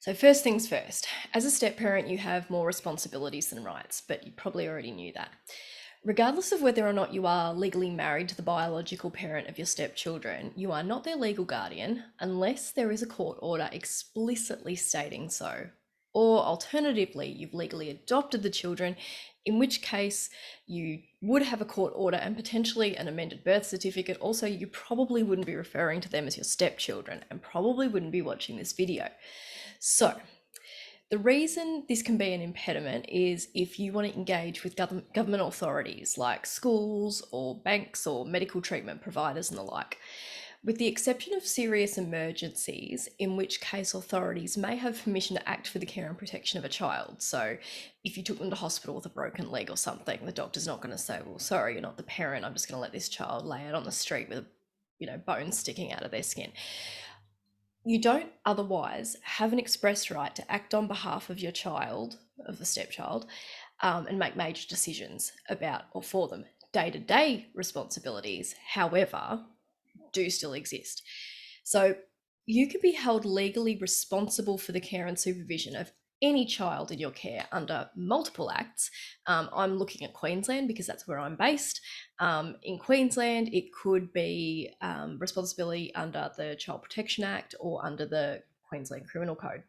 So first things first, as a step parent, you have more responsibilities than rights, but you probably already knew that. Regardless of whether or not you are legally married to the biological parent of your stepchildren, you are not their legal guardian unless there is a court order explicitly stating so. Or alternatively, you've legally adopted the children, in which case you would have a court order and potentially an amended birth certificate. Also, you probably wouldn't be referring to them as your stepchildren and probably wouldn't be watching this video. So, the reason this can be an impediment is if you want to engage with government authorities like schools or banks or medical treatment providers and the like, with the exception of serious emergencies, in which case authorities may have permission to act for the care and protection of a child. So if you took them to hospital with a broken leg or something, the doctor's not going to say, well, sorry, you're not the parent, I'm just going to let this child lay out on the street with bones sticking out of their skin. You don't otherwise have an express right to act on behalf of your child, of the stepchild, and make major decisions about or for them. Day-to-day responsibilities, however, do still exist. So you can be held legally responsible for the care and supervision of any child in your care under multiple acts. I'm looking at Queensland because that's where I'm based. In Queensland, it could be responsibility under the Child Protection Act or under the Queensland Criminal Code.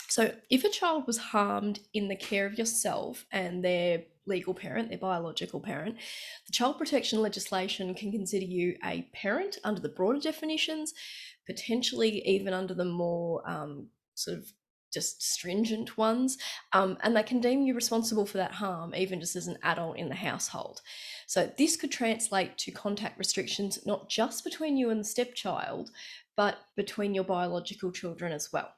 So if a child was harmed in the care of yourself and their legal parent, their biological parent, the child protection legislation can consider you a parent under the broader definitions, potentially even under the more sort of just stringent ones, and they can deem you responsible for that harm even just as an adult in the household. So this could translate to contact restrictions not just between you and the stepchild, but between your biological children as well.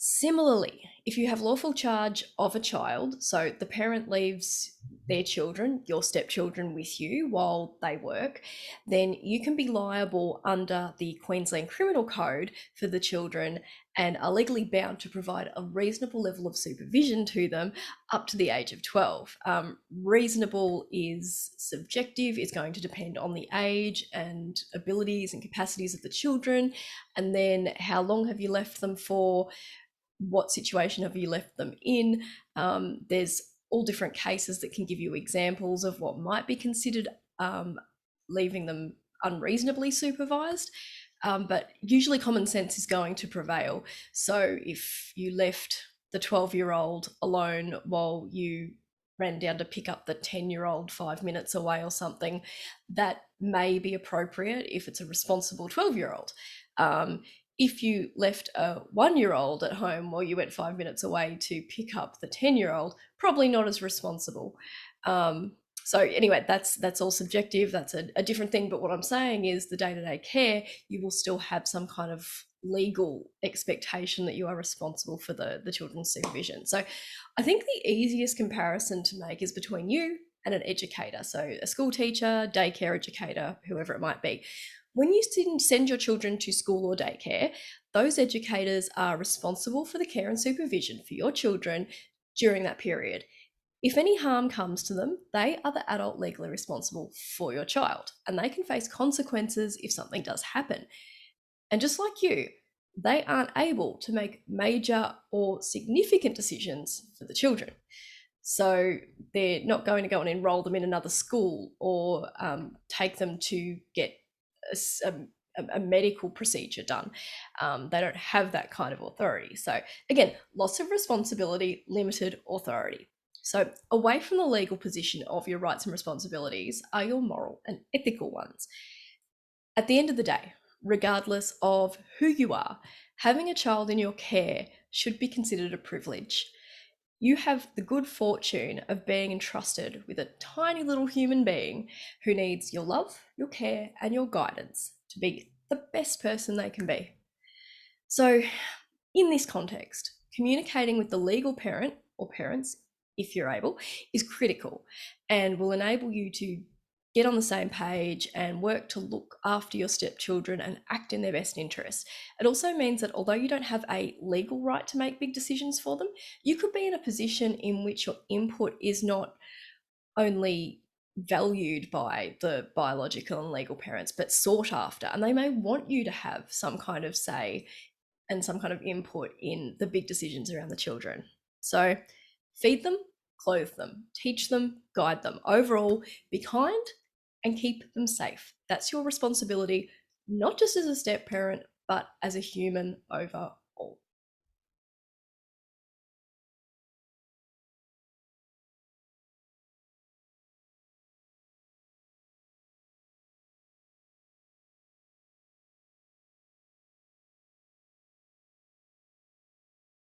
Similarly, if you have lawful charge of a child, so the parent leaves their children, your stepchildren, with you while they work, then you can be liable under the Queensland Criminal Code for the children and are legally bound to provide a reasonable level of supervision to them up to the age of 12. Reasonable is subjective, it's going to depend on the age and abilities and capacities of the children, and then how long have you left them for, what situation have you left them in. There's all different cases that can give you examples of what might be considered leaving them unreasonably supervised, but usually common sense is going to prevail. So if you left the 12-year-old alone while you ran down to pick up the 10-year-old 5 minutes away or something, that may be appropriate if it's a responsible 12-year-old. If you left a 1-year-old at home while you went 5 minutes away to pick up the 10-year-old, probably not as responsible. So anyway, that's all subjective. That's a different thing. But what I'm saying is the day-to-day care, you will still have some kind of legal expectation that you are responsible for the children's supervision. So I think the easiest comparison to make is between you and an educator. So a school teacher, daycare educator, whoever it might be. When you send your children to school or daycare, those educators are responsible for the care and supervision for your children during that period. If any harm comes to them, they are the adult legally responsible for your child, and they can face consequences if something does happen. And just like you, they aren't able to make major or significant decisions for the children. So they're not going to go and enroll them in another school or take them to get a medical procedure done. They don't have that kind of authority. So again, lots of responsibility, limited authority. So away from the legal position of your rights and responsibilities are your moral and ethical ones. At the end of the day, regardless of who you are, having a child in your care should be considered a privilege. You have the good fortune of being entrusted with a tiny little human being who needs your love, your care, and your guidance to be the best person they can be. So, in this context, communicating with the legal parent or parents, if you're able, is critical and will enable you to get on the same page and work to look after your stepchildren and act in their best interests. It also means that although you don't have a legal right to make big decisions for them, you could be in a position in which your input is not only valued by the biological and legal parents, but sought after. And they may want you to have some kind of say and some kind of input in the big decisions around the children. So feed them, clothe them, teach them, guide them. Overall, be kind and keep them safe. That's your responsibility, not just as a step parent, but as a human overall.